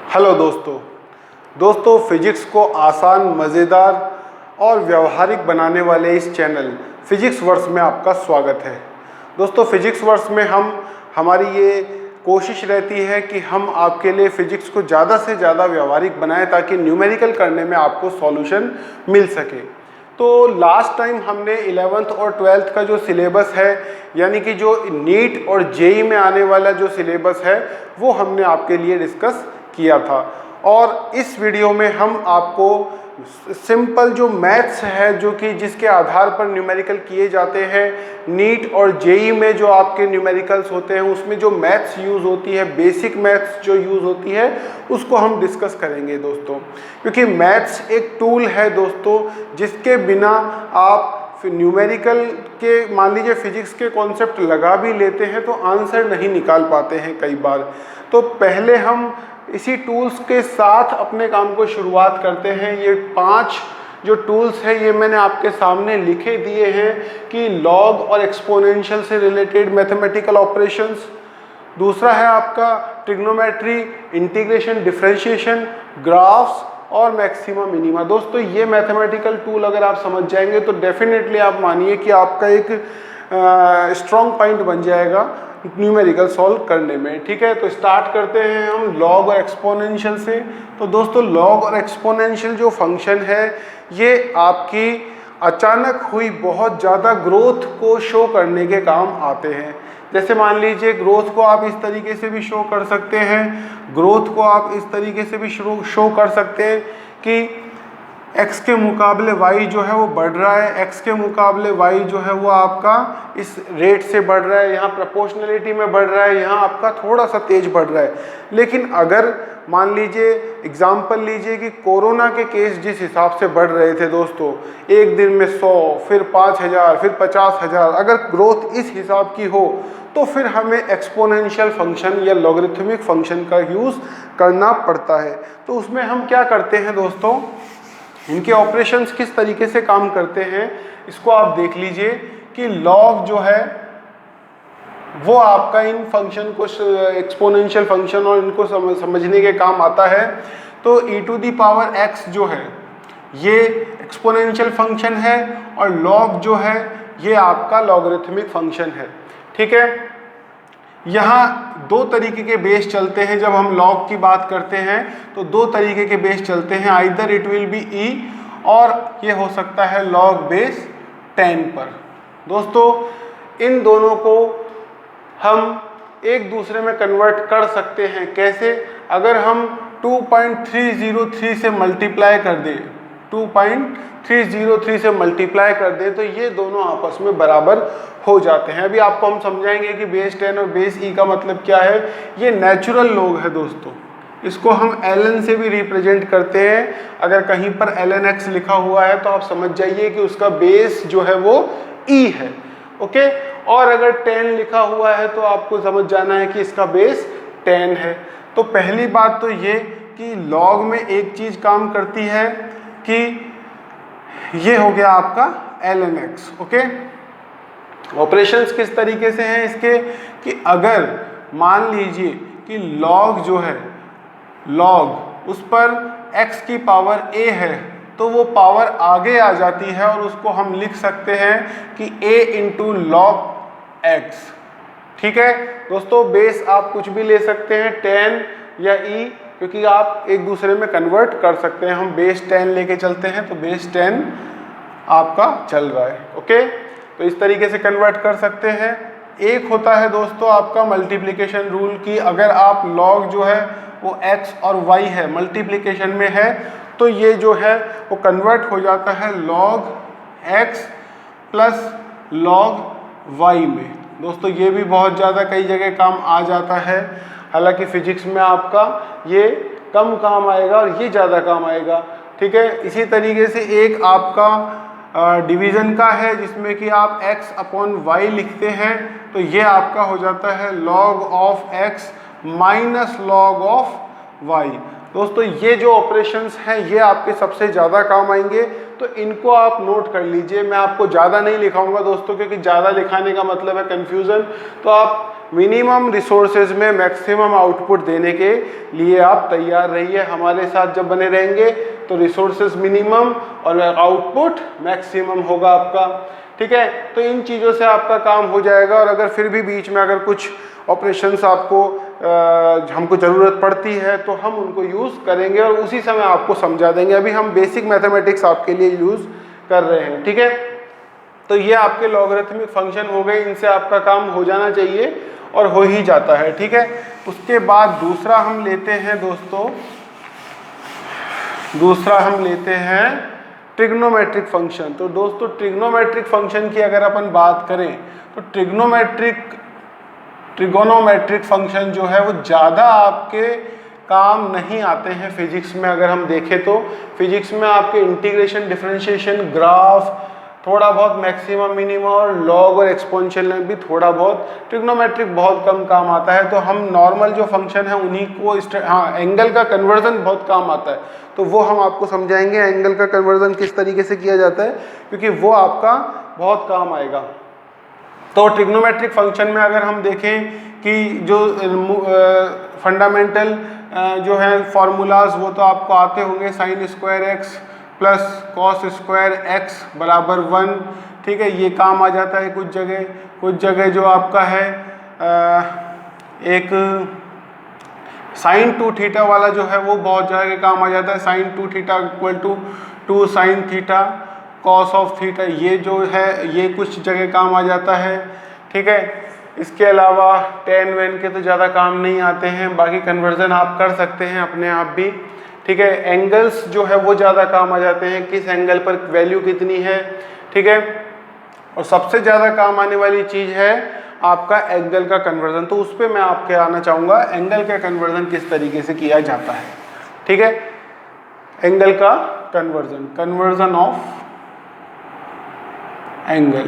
Hello दोस्तों physics को आसान, मज़ेदार और व्यवहारिक बनाने वाले इस चैनल फिजिक्स वर्स में आपका स्वागत है। दोस्तों फिजिक्स वर्स में हमारी ये कोशिश रहती है कि हम आपके लिए फ़िज़िक्स को ज़्यादा से ज़्यादा व्यवहारिक बनाएं ताकि न्यूमेरिकल करने में आपको सॉल्यूशन मिल सके। तो लास्ट टाइम हमने 11th और 12th का जो सिलेबस है, यानी कि जो नीट और जेई में आने वाला जो सिलेबस है, वो हमने आपके लिए डिस्कस किया था। और इस वीडियो में हम आपको सिंपल जो मैथ्स है, जो कि जिसके आधार पर न्यूमेरिकल किए जाते हैं, नीट और जेई में जो आपके न्यूमेरिकल्स होते हैं उसमें जो मैथ्स यूज़ होती है, बेसिक मैथ्स जो यूज़ होती है, उसको हम डिस्कस करेंगे दोस्तों। क्योंकि मैथ्स एक टूल है दोस्तों, जिसके बिना आप न्यूमेरिकल के, मान लीजिए फिजिक्स के कॉन्सेप्ट लगा भी लेते हैं तो आंसर नहीं निकाल पाते हैं कई बार। तो पहले हम इसी टूल्स के साथ अपने काम को शुरुआत करते हैं। ये 5 जो टूल्स हैं ये मैंने आपके सामने लिखे दिए हैं कि लॉग और एक्सपोनेंशियल से रिलेटेड मैथमेटिकल ऑपरेशंस, दूसरा है आपका ट्रिग्नोमेट्री, इंटीग्रेशन, डिफरेंशिएशन, ग्राफ्स और मैक्सिमा मिनिमा। दोस्तों ये मैथमेटिकल टूल अगर आप समझ जाएंगे तो डेफिनेटली आप मानिए कि आपका एक स्ट्रॉन्ग पॉइंट बन जाएगा न्यूमेरिकल सॉल्व करने में। ठीक है, तो स्टार्ट करते हैं हम लॉग और एक्सपोनेंशियल से। तो दोस्तों लॉग और एक्सपोनेंशियल जो फंक्शन है ये आपकी अचानक हुई बहुत ज़्यादा ग्रोथ को शो करने के काम आते हैं। जैसे मान लीजिए ग्रोथ को आप इस तरीके से भी शो कर सकते हैं, ग्रोथ को आप इस तरीके से भी शो कर सकते हैं कि x के मुकाबले y जो है वो बढ़ रहा है, x के मुकाबले y जो है वो आपका इस रेट से बढ़ रहा है, यहाँ प्रोपोर्शनलिटी में बढ़ रहा है, यहाँ आपका थोड़ा सा तेज बढ़ रहा है। लेकिन अगर मान लीजिए एग्जाम्पल लीजिए कि कोरोना के केस जिस हिसाब से बढ़ रहे थे दोस्तों, एक दिन में 100, फिर 5000, फिर 50,000, अगर ग्रोथ इस हिसाब की हो तो फिर हमें एक्सपोनेंशियल फंक्शन या लॉगरिथमिक फंक्शन का यूज़ करना पड़ता है। तो उसमें हम क्या करते हैं दोस्तों, इनके ऑपरेशंस किस तरीके से काम करते हैं इसको आप देख लीजिए कि लॉग जो है वो आपका इन फंक्शन को, एक्सपोनेंशियल फंक्शन और इनको समझने के काम आता है। तो e⁻x जो है ये एक्सपोनेंशियल फंक्शन है और लॉग जो है ये आपका लॉगरिथमिक फंक्शन है। ठीक है, यहाँ दो तरीके के बेस चलते हैं। जब हम लॉग की बात करते हैं तो दो तरीके के बेस चलते हैं, either it will be E और ये हो सकता है लॉग बेस 10 पर। दोस्तों इन दोनों को हम एक दूसरे में कन्वर्ट कर सकते हैं। कैसे? अगर हम 2.303 से मल्टीप्लाई कर दें, 2.303 से मल्टीप्लाई कर दें तो ये दोनों आपस में बराबर हो जाते हैं। अभी आपको हम समझाएंगे कि बेस 10 और बेस ई का मतलब क्या है। ये नेचुरल लॉग है दोस्तों, इसको हम ln से भी रिप्रेजेंट करते हैं। अगर कहीं पर lnx लिखा हुआ है तो आप समझ जाइए कि उसका बेस जो है वो e है। ओके, और अगर 10 लिखा हुआ है तो आपको समझ जाना है कि इसका बेस 10 है। तो पहली बात तो ये कि लॉग में एक चीज़ काम करती है कि ये हो गया आपका lnx। ओके, ऑपरेशंस किस तरीके से हैं इसके कि अगर मान लीजिए कि लॉग जो है, लॉग उस पर x की पावर a है तो वो पावर आगे आ जाती है और उसको हम लिख सकते हैं कि a इंटू लॉग x। ठीक है दोस्तों, बेस आप कुछ भी ले सकते हैं, 10 या e, क्योंकि आप एक दूसरे में कन्वर्ट कर सकते हैं। हम बेस 10 लेके चलते हैं तो बेस 10 आपका चल रहा है। ओके, तो इस तरीके से कन्वर्ट कर सकते हैं। एक होता है दोस्तों आपका मल्टीप्लिकेशन रूल की अगर आप लॉग जो है वो x और y है, मल्टीप्लिकेशन में है, तो ये जो है वो कन्वर्ट हो जाता है log x plus log y में। दोस्तों ये भी बहुत ज़्यादा कई जगह काम आ जाता है, हालांकि फिजिक्स में आपका ये कम काम आएगा और ये ज़्यादा काम आएगा। ठीक है, इसी तरीके से एक आपका डिवीज़न का है जिसमें कि आप x अपॉन y लिखते हैं तो ये आपका हो जाता है log of x minus log of y। दोस्तों ये जो ऑपरेशंस हैं ये आपके सबसे ज़्यादा काम आएंगे। तो इनको आप नोट कर लीजिए। मैं आपको ज़्यादा नहीं लिखाऊंगा दोस्तों, क्योंकि ज़्यादा लिखाने का मतलब है कन्फ्यूज़न। तो आप मिनिमम रिसोर्सेज में मैक्सिमम आउटपुट देने के लिए आप तैयार रहिए। हमारे साथ जब बने रहेंगे तो रिसोर्सेज मिनिमम और आउटपुट मैक्सिमम होगा आपका, ठीक है। तो इन चीज़ों से आपका काम हो जाएगा। और अगर फिर भी बीच में अगर कुछ ऑपरेशंस आपको हमको ज़रूरत पड़ती है तो हम उनको यूज़ करेंगे और उसी समय आपको समझा देंगे। अभी हम बेसिक मैथमेटिक्स आपके लिए यूज़ कर रहे हैं, ठीक है। तो ये आपके लॉगरिथमिक फंक्शन हो गए, इनसे आपका काम हो जाना चाहिए और हो ही जाता है, ठीक है। उसके बाद दूसरा हम लेते हैं दोस्तों, दूसरा हम लेते हैं ट्रिग्नोमेट्रिक फंक्शन। तो दोस्तों ट्रिग्नोमेट्रिक फंक्शन की अगर अपन बात करें तो ट्रिगोनोमेट्रिक फंक्शन जो है वो ज़्यादा आपके काम नहीं आते हैं फिजिक्स में। अगर हम देखें तो फिजिक्स में आपके इंटीग्रेशन, डिफरेंशिएशन, ग्राफ, थोड़ा बहुत मैक्सिमम मिनिमम और लॉग और एक्सपोनेंशियल में भी थोड़ा बहुत, ट्रिग्नोमेट्रिक बहुत कम काम आता है। तो हम नॉर्मल जो फंक्शन है उन्हीं को एंगल का कन्वर्जन बहुत काम आता है, तो वो हम आपको समझाएंगे एंगल का कन्वर्जन किस तरीके से किया जाता है, क्योंकि वो आपका बहुत काम आएगा। तो ट्रिग्नोमेट्रिक फंक्शन में अगर हम देखें कि जो फंडामेंटल जो है फार्मूलाज वो तो आपको आते होंगे, sine square x plus cos square x बराबर 1, ठीक है। ये काम आ जाता है कुछ जगह जो आपका है एक साइन 2 थीटा वाला जो है वो बहुत जगह काम आ जाता है। Sine 2 theta equal to 2 sine theta cos of theta, ये जो है ये कुछ जगह काम आ जाता है, ठीक है। इसके अलावा टेन वेन के तो ज़्यादा काम नहीं आते हैं, बाकी कन्वर्जन आप कर सकते हैं अपने आप भी, ठीक है। एंगल्स जो है वो ज़्यादा काम आ जाते हैं, किस एंगल पर वैल्यू कितनी है, ठीक है। और सबसे ज़्यादा काम आने वाली चीज़ है आपका एंगल का कन्वर्जन। तो उस पर मैं आपके आना चाहूँगा, एंगल का कन्वर्जन किस तरीके से किया जाता है, ठीक है। एंगल का कन्वर्जन ऑफ एंगल,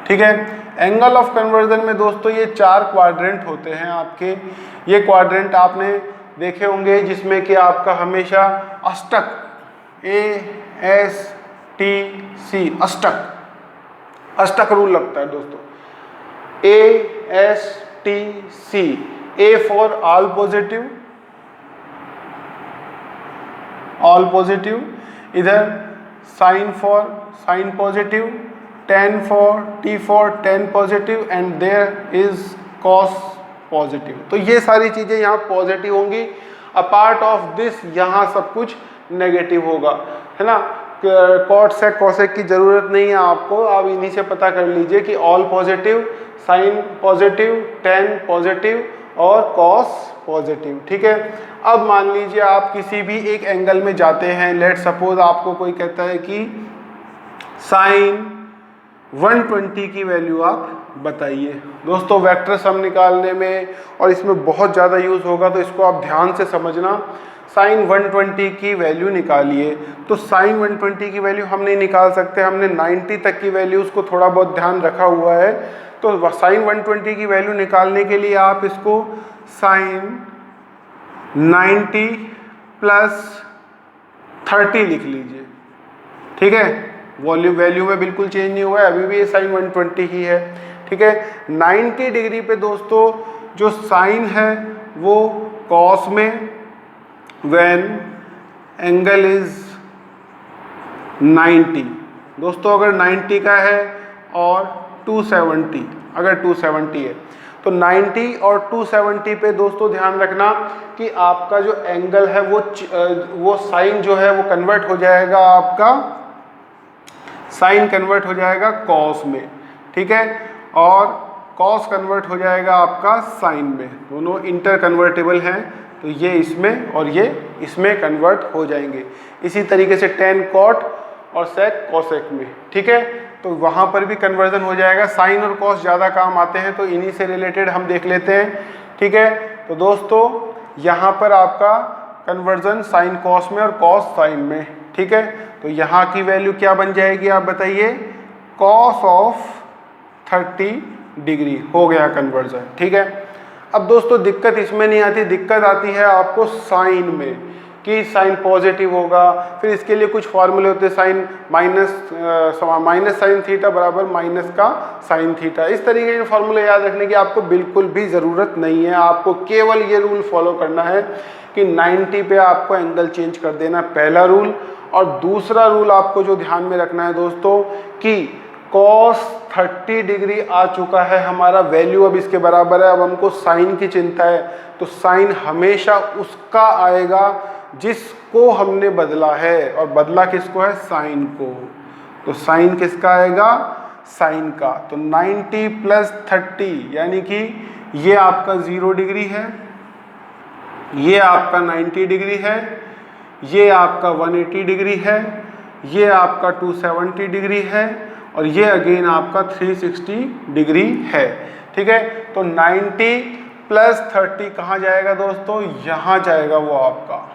ठीक है। एंगल ऑफ कन्वर्जन में दोस्तों ये 4 क्वाड्रेंट होते हैं आपके। ये क्वाड्रेंट आपने देखे होंगे जिसमें कि आपका हमेशा अष्टक ASTC अष्टक रूल लगता है दोस्तों। ASTC, A for all positive, इधर sine for sine positive, tan for T for tan positive and there is cos positive. तो ये सारी चीज़ें यहाँ पॉजिटिव होंगी। अपार्ट ऑफ दिस यहाँ सब कुछ नेगेटिव होगा, है ना। कॉट सेक कॉसेक की ज़रूरत नहीं है आपको, आप इन्हीं से पता कर लीजिए कि all positive, sine positive, tan positive और कॉस पॉजिटिव, ठीक है। अब मान लीजिए आप किसी भी एक एंगल में जाते हैं, लेट सपोज आपको कोई कहता है कि साइन 120 की वैल्यू आप बताइए। दोस्तों वेक्टर सम निकालने में और इसमें बहुत ज़्यादा यूज़ होगा, तो इसको आप ध्यान से समझना। साइन 120 की वैल्यू निकालिए, तो साइन 120 की वैल्यू हम नहीं निकाल सकते, हमने 90 तक की वैल्यूज़ को थोड़ा बहुत ध्यान रखा हुआ है। तो साइन 120 की वैल्यू निकालने के लिए आप इसको साइन 90 प्लस 30 लिख लीजिए, ठीक है। वैल्यू में बिल्कुल चेंज नहीं हुआ है, अभी भी ये साइन 120 ही है, ठीक है। 90 डिग्री पे दोस्तों जो साइन है वो कॉस में, व्हेन एंगल इज 90। दोस्तों अगर 90 का है और 270, अगर 270 है तो 90 और 270 पे दोस्तों ध्यान रखना कि आपका जो एंगल है वो साइन जो है वो कन्वर्ट हो जाएगा, आपका साइन कन्वर्ट हो जाएगा कॉस में, ठीक है। और कॉस कन्वर्ट हो जाएगा आपका साइन में, दोनों इंटर कन्वर्टेबल हैं, तो ये इसमें और ये इसमें कन्वर्ट हो जाएंगे। इसी तरीके से टेन कॉट और सेक कॉसेक में, ठीक है। तो वहाँ पर भी कन्वर्जन हो जाएगा। साइन और कॉस ज़्यादा काम आते हैं, तो इन्हीं से रिलेटेड हम देख लेते हैं, ठीक है। तो दोस्तों यहाँ पर आपका कन्वर्जन साइन कॉस में और कॉस साइन में, ठीक है। तो यहाँ की वैल्यू क्या बन जाएगी आप बताइए, कॉस ऑफ 30 डिग्री हो गया कन्वर्जन, ठीक है। अब दोस्तों दिक्कत इसमें नहीं आती, दिक्कत आती है आपको साइन में। कि साइन पॉजिटिव होगा। फिर इसके लिए कुछ फॉर्मूले होते हैं, साइन माइनस साइन थीटा बराबर माइनस का साइन थीटा। इस तरीके के फॉर्मूले याद रखने की आपको बिल्कुल भी ज़रूरत नहीं है। आपको केवल ये रूल फॉलो करना है कि 90 पे आपको एंगल चेंज कर देना, पहला रूल। और दूसरा रूल आपको जो ध्यान में रखना है दोस्तों कि cos 30 डिग्री आ चुका है हमारा, वैल्यू अब इसके बराबर है। अब हमको साइन की चिंता है, तो साइन हमेशा उसका आएगा जिसको हमने बदला है, और बदला किसको है? साइन को। तो साइन किसका आएगा? साइन का। तो 90 प्लस 30 यानी कि ये आपका 0 डिग्री है, ये आपका 90 डिग्री है, ये आपका 180 डिग्री है, ये आपका 270 डिग्री है, और ये अगेन आपका 360 डिग्री है। ठीक है, तो 90 प्लस 30 कहाँ जाएगा दोस्तों? यहाँ जाएगा वो आपका।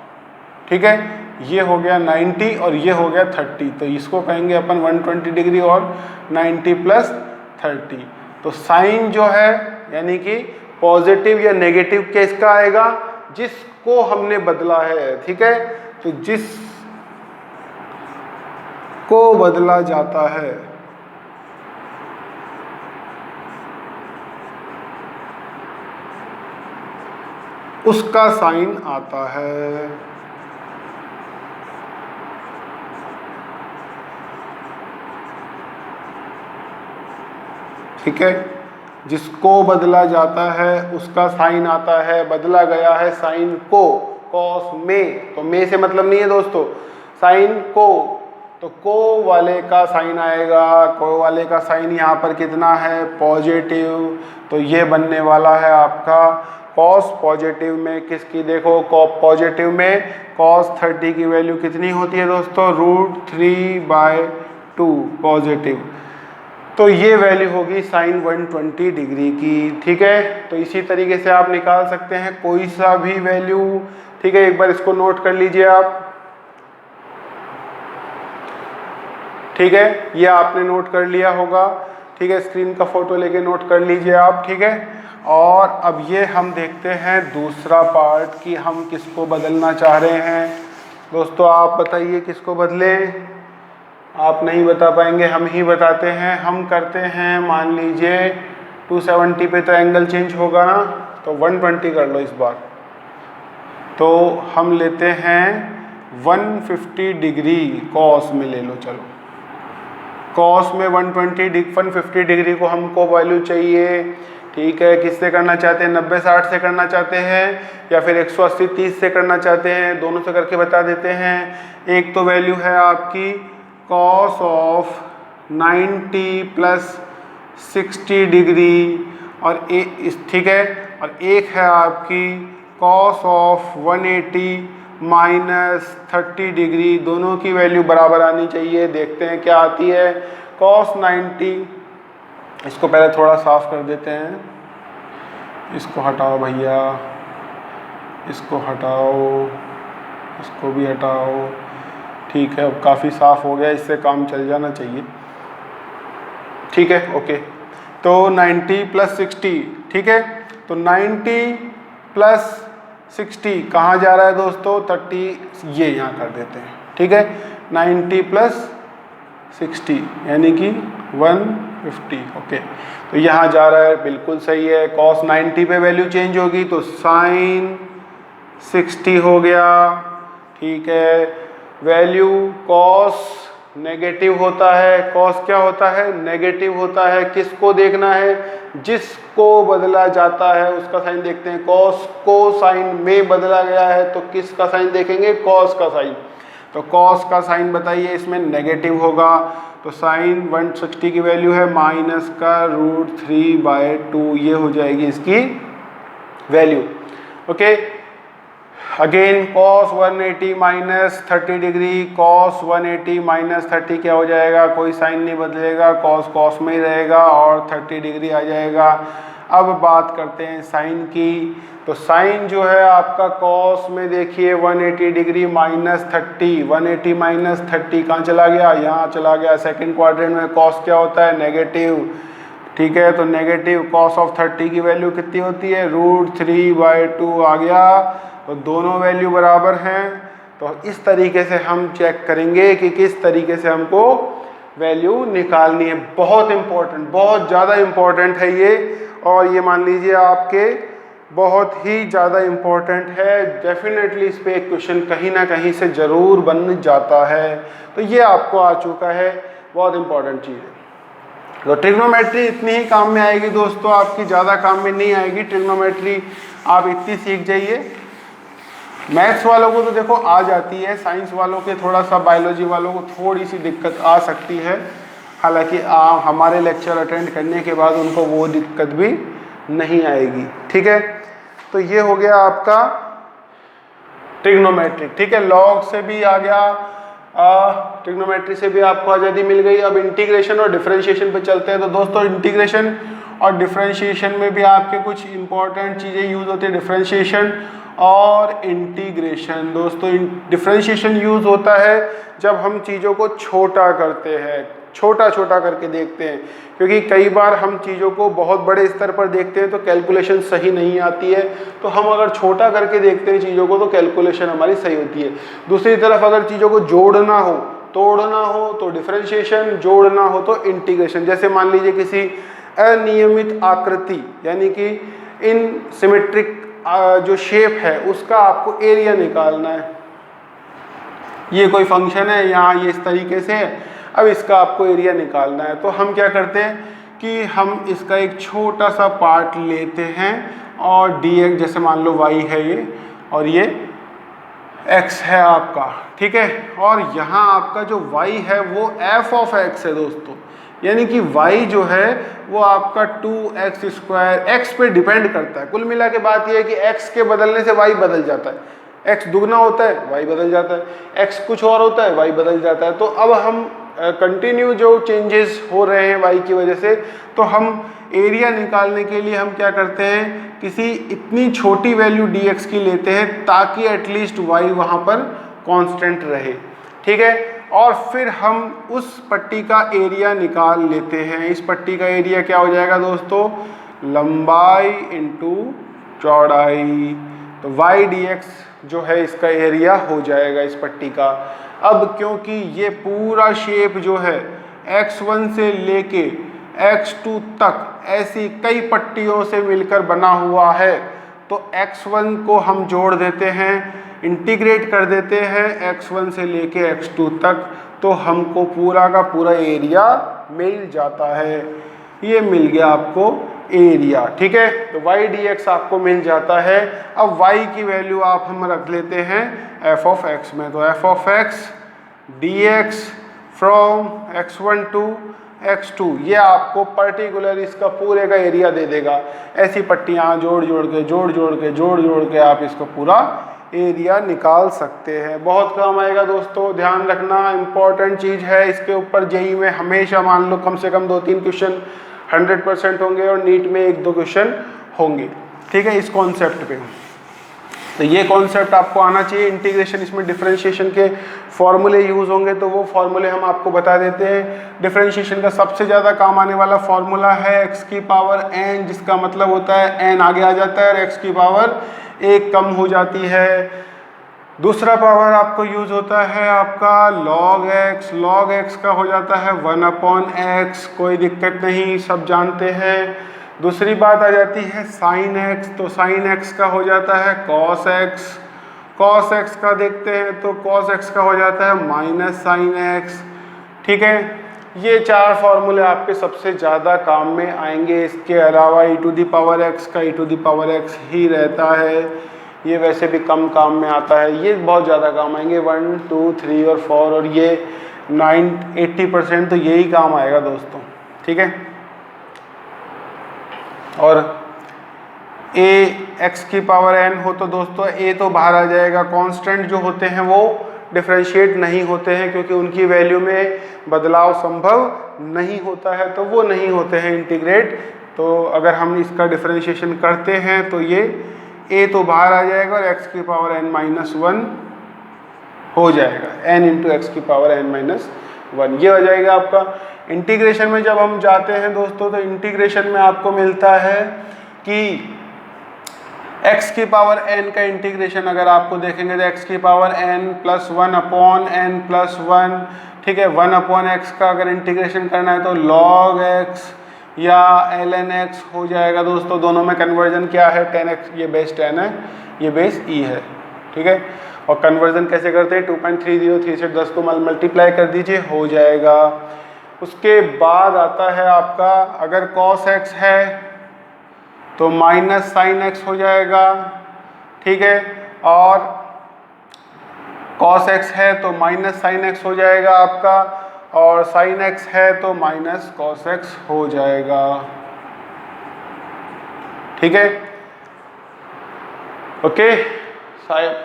ठीक है, ये हो गया 90 और ये हो गया 30, तो इसको कहेंगे अपन 120 डिग्री और 90 प्लस 30। तो साइन जो है यानी कि पॉजिटिव या नेगेटिव किसका आएगा? जिसको हमने बदला है। ठीक है, तो जिस को बदला जाता है उसका साइन आता है। ठीक है, जिसको बदला जाता है उसका साइन आता है। बदला गया है साइन को, कॉस में, तो में से मतलब नहीं है दोस्तों, साइन को, तो को वाले का साइन आएगा। को वाले का साइन यहाँ पर कितना है? पॉजिटिव। तो ये बनने वाला है आपका कॉस। पॉजिटिव में किसकी? देखो पॉजिटिव में कॉस 30 की वैल्यू कितनी होती है दोस्तों? √3/2 पॉजिटिव। तो ये वैल्यू होगी साइन 120 डिग्री की। ठीक है, तो इसी तरीके से आप निकाल सकते हैं कोई सा भी वैल्यू। ठीक है, एक बार इसको नोट कर लीजिए आप। ठीक है, ये आपने नोट कर लिया होगा। ठीक है, स्क्रीन का फोटो लेके नोट कर लीजिए आप। ठीक है, और अब ये हम देखते हैं दूसरा पार्ट कि हम किसको बदलना चाह रहे हैं। दोस्तों आप बताइए किसको बदलें? आप नहीं बता पाएंगे, हम ही बताते हैं। हम करते हैं, मान लीजिए 270 पे तो एंगल चेंज होगा ना, तो 120 कर लो इस बार। तो हम लेते हैं 150 डिग्री कॉस में ले लो। चलो कॉस में 150 डिग्री को हमको वैल्यू चाहिए। ठीक है, किससे करना चाहते हैं? 90-60 से करना चाहते हैं या फिर 180-30 से करना चाहते हैं? दोनों से करके बता देते हैं। एक तो वैल्यू है आपकी कॉस ऑफ 90 प्लस 60 डिग्री, और ठीक है, और एक है आपकी कॉस ऑफ 180 माइनस 30 डिग्री। दोनों की वैल्यू बराबर आनी चाहिए। देखते हैं क्या आती है। कॉस 90, इसको पहले थोड़ा साफ कर देते हैं। इसको हटाओ भैया, इसको हटाओ, इसको भी हटाओ। ठीक है, अब काफ़ी साफ हो गया, इससे काम चल जाना चाहिए। ठीक है, ओके। तो 90 प्लस 60, ठीक है, तो 90 प्लस 60 कहाँ जा रहा है दोस्तों? 30, ये यहाँ कर देते हैं। ठीक है, 90 प्लस 60 यानी कि 150। ओके, तो यहाँ जा रहा है, बिल्कुल सही है। कॉस 90 पे वैल्यू चेंज होगी तो साइन 60 हो गया। ठीक है, वैल्यू कॉस नेगेटिव होता है। कॉस क्या होता है? नेगेटिव होता है। किसको देखना है? जिसको बदला जाता है उसका साइन देखते हैं। कॉस को साइन में बदला गया है तो किसका साइन देखेंगे? कॉस का साइन। तो कॉस का साइन बताइए, इसमें नेगेटिव होगा। तो साइन 160 की वैल्यू है माइनस का √3/2, ये हो जाएगी इसकी value. Okay, again cos 180 minus 30 degree, cos 180 minus 30 क्या हो जाएगा? कोई साइन नहीं बदलेगा, cos cos में ही रहेगा और 30 डिग्री आ जाएगा। अब बात करते हैं साइन की। तो साइन जो है आपका cos में देखिए 180 डिग्री माइनस 30, 180 माइनस 30 कहाँ चला गया? यहाँ चला गया। सेकंड क्वाड्रेंट में cos क्या होता है? नेगेटिव। ठीक है, तो नेगेटिव cos ऑफ 30 की वैल्यू कितनी होती है? √3/2 आ गया। तो दोनों वैल्यू बराबर हैं, तो इस तरीके से हम चेक करेंगे कि किस तरीके से हमको वैल्यू निकालनी है। बहुत इम्पोर्टेंट, बहुत ज़्यादा इम्पोर्टेंट है ये, और ये मान लीजिए आपके बहुत ही ज़्यादा इम्पोर्टेंट है। डेफिनेटली इस पे एक क्वेश्चन कहीं ना कहीं से ज़रूर बन जाता है। तो ये आपको आ चुका है, बहुत इम्पोर्टेंट चीज़ है। तो ट्रिग्नोमेट्री इतनी ही काम में आएगी दोस्तों, आपकी ज़्यादा काम में नहीं आएगी। ट्रिग्नोमेट्री आप इतनी सीख जाइए। मैथ्स वालों को तो देखो आ जाती है, साइंस वालों के थोड़ा सा, बायोलॉजी वालों को थोड़ी सी दिक्कत आ सकती है। हालांकि हमारे लेक्चर अटेंड करने के बाद उनको वो दिक्कत भी नहीं आएगी। ठीक है, तो ये हो गया आपका ट्रिग्नोमेट्रिक। ठीक है, लॉग से भी आ गया, ट्रिग्नोमेट्री से भी आपको आज़ादी मिल गई। अब इंटीग्रेशन और डिफरेंशिएशन पे चलते हैं। तो दोस्तों इंटीग्रेशन और डिफरेंशिएशन में भी आपके कुछ इंपॉर्टेंट चीज़ें यूज़ होती है। डिफरेंशिएशन और इंटीग्रेशन, दोस्तों डिफरेंशिएशन यूज़ होता है जब हम चीज़ों को छोटा करते हैं, छोटा छोटा करके देखते हैं, क्योंकि कई बार हम चीज़ों को बहुत बड़े स्तर पर देखते हैं तो कैलकुलेशन सही नहीं आती है। तो हम अगर छोटा करके देखते हैं चीज़ों को तो कैलकुलेशन हमारी सही होती है। दूसरी तरफ अगर चीज़ों को जोड़ना हो, तोड़ना हो तो डिफरेंशिएशन, जोड़ना हो तो इंटीग्रेशन। जैसे मान लीजिए किसी अनियमित आकृति यानी कि इनसिमेट्रिक जो शेप है उसका आपको एरिया निकालना है। ये कोई फंक्शन है यहाँ, ये इस तरीके से है, अब इसका आपको एरिया निकालना है। तो हम क्या करते हैं कि हम इसका एक छोटा सा पार्ट लेते हैं और dx, जैसे मान लो y है ये और ये x है आपका, ठीक है, और यहाँ आपका जो y है वो f ऑफ x है दोस्तों, यानी कि y जो है वो आपका 2x², x पे डिपेंड करता है। कुल मिला के बात यह है कि x के बदलने से y बदल जाता है, x दुगना होता है y बदल जाता है, x कुछ और होता है y बदल जाता है। तो अब हम कंटिन्यू जो चेंजेस हो रहे हैं y की वजह से, तो हम एरिया निकालने के लिए हम क्या करते हैं, किसी इतनी छोटी वैल्यू dx की लेते हैं ताकि एटलीस्ट y वहाँ पर कांस्टेंट रहे, ठीक है। और फिर हम उस पट्टी का एरिया निकाल लेते हैं। इस पट्टी का एरिया क्या हो जाएगा दोस्तों, लंबाई इंटू चौड़ाई, तो y dx जो है इसका एरिया हो जाएगा इस पट्टी का। अब क्योंकि ये पूरा शेप जो है x1 से लेके x2 तक ऐसी कई पट्टियों से मिलकर बना हुआ है, तो x1 को हम जोड़ देते हैं, इंटीग्रेट कर देते हैं x1 से लेके x2 तक, तो हमको पूरा का पूरा एरिया मिल जाता है। ये मिल गया आपको एरिया, ठीक है। तो y dx आपको मिल जाता है। अब y की वैल्यू आप हम रख लेते हैं f ऑफ x में, तो f of x dx from x1 to x2, ये आपको पर्टिकुलर इसका पूरे का एरिया दे देगा। ऐसी पट्टियाँ जोड़ जोड़ के आप इसको पूरा एरिया निकाल सकते हैं। बहुत काम आएगा दोस्तों, ध्यान रखना, इम्पॉर्टेंट चीज़ है। इसके ऊपर जेईई में हमेशा मान लो कम से कम 2-3 क्वेश्चन 100% होंगे और नीट में 1-2 क्वेश्चन होंगे, ठीक है, इस कॉन्सेप्ट पे। तो ये कॉन्सेप्ट आपको आना चाहिए। इंटीग्रेशन, इसमें डिफरेंशिएशन के फॉर्मूले यूज़ होंगे, तो वो फॉर्मूले हम आपको बता देते हैं। डिफरेंशिएशन का सबसे ज़्यादा काम आने वाला फॉर्मूला है x की पावर n, जिसका मतलब होता है n आगे आ जाता है और x की पावर 1 कम हो जाती है। दूसरा पावर आपको यूज़ होता है आपका log x, log x का हो जाता है 1/x, कोई दिक्कत नहीं, सब जानते हैं। दूसरी बात आ जाती है sin x, तो sin x का हो जाता है cos x, cos x का देखते हैं तो cos x का हो जाता है -sin x, ठीक है। ये 4 फॉर्मूले आपके सबसे ज़्यादा काम में आएंगे। इसके अलावा e⁻x का e⁻x ही रहता है, ये वैसे भी कम काम में आता है। ये बहुत ज़्यादा काम आएंगे 1, 2, 3 और 4, और ये 80% तो यही काम आएगा दोस्तों, ठीक है। और x की पावर n हो तो दोस्तों a तो बाहर आ जाएगा। कांस्टेंट जो होते हैं वो डिफरेंशिएट नहीं होते हैं क्योंकि उनकी वैल्यू में बदलाव संभव नहीं होता है, तो वो नहीं होते हैं इंटीग्रेट। तो अगर हम इसका डिफरेंशिएशन करते हैं तो ये a तो बाहर आ जाएगा और x की पावर n-1 हो जाएगा, n इंटू एक्स की पावर n-1, ये हो जाएगा आपका। इंटीग्रेशन में जब हम जाते हैं दोस्तों, तो इंटीग्रेशन में आपको मिलता है कि x की पावर n का इंटीग्रेशन अगर आपको देखेंगे तो x की power n plus 1 upon n plus 1, ठीक है। 1 अपॉन x का अगर इंटीग्रेशन करना है तो log x या ln x हो जाएगा दोस्तों। दोनों में कन्वर्जन क्या है, 10x, ये बेस 10 है, ये बेस e है, ठीक है। और कन्वर्जन कैसे करते हैं, 2.303 से 10 को मल्टीप्लाई कर दीजिए, हो जाएगा। उसके बाद आता है आपका अगर cos x है तो माइनस साइन x हो जाएगा, ठीक है। और cos x है तो माइनस साइन x हो जाएगा आपका, और साइन x है तो माइनस cos x हो जाएगा, ठीक है। ओके,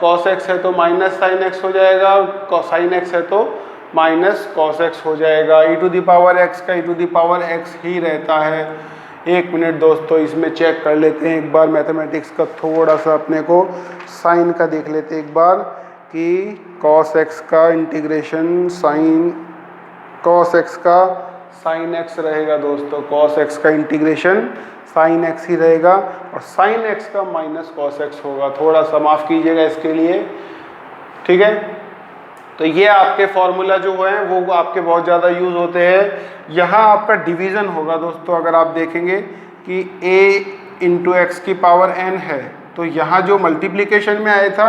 cos x है तो माइनस साइन x हो जाएगा, साइन x है तो माइनस cos x हो जाएगा। e to the power x का e to the power x ही रहता है। एक मिनट दोस्तों, इसमें चेक कर लेते हैं एक बार, मैथमेटिक्स का थोड़ा सा अपने को साइन का देख लेते हैं एक बार कि cos x का इंटीग्रेशन साइन cos x का साइन x रहेगा दोस्तों, cos x का इंटीग्रेशन साइन x ही रहेगा और साइन x का माइनस cos x होगा। थोड़ा सा माफ़ कीजिएगा इसके लिए, ठीक है। तो ये आपके फॉर्मूला जो है वो आपके बहुत ज़्यादा यूज़ होते हैं। यहाँ आपका डिवीज़न होगा दोस्तों, अगर आप देखेंगे कि a इंटू एक्स की पावर n है तो यहाँ जो मल्टीप्लिकेशन में आया था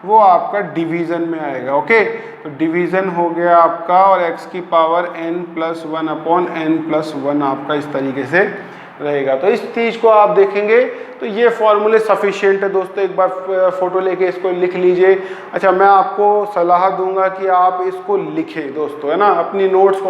वो आपका डिवीज़न में आएगा, ओके। तो डिवीज़न हो गया आपका और x की power n plus 1 upon n plus 1 आपका इस तरीके से रहेगा। तो इस चीज़ को आप देखेंगे तो ये फॉर्मूले सफिशिएंट है दोस्तों, एक बार फ़ोटो लेके इसको लिख लीजिए। अच्छा, मैं आपको सलाह दूंगा कि आप इसको लिखें दोस्तों, है ना, अपनी नोट्स को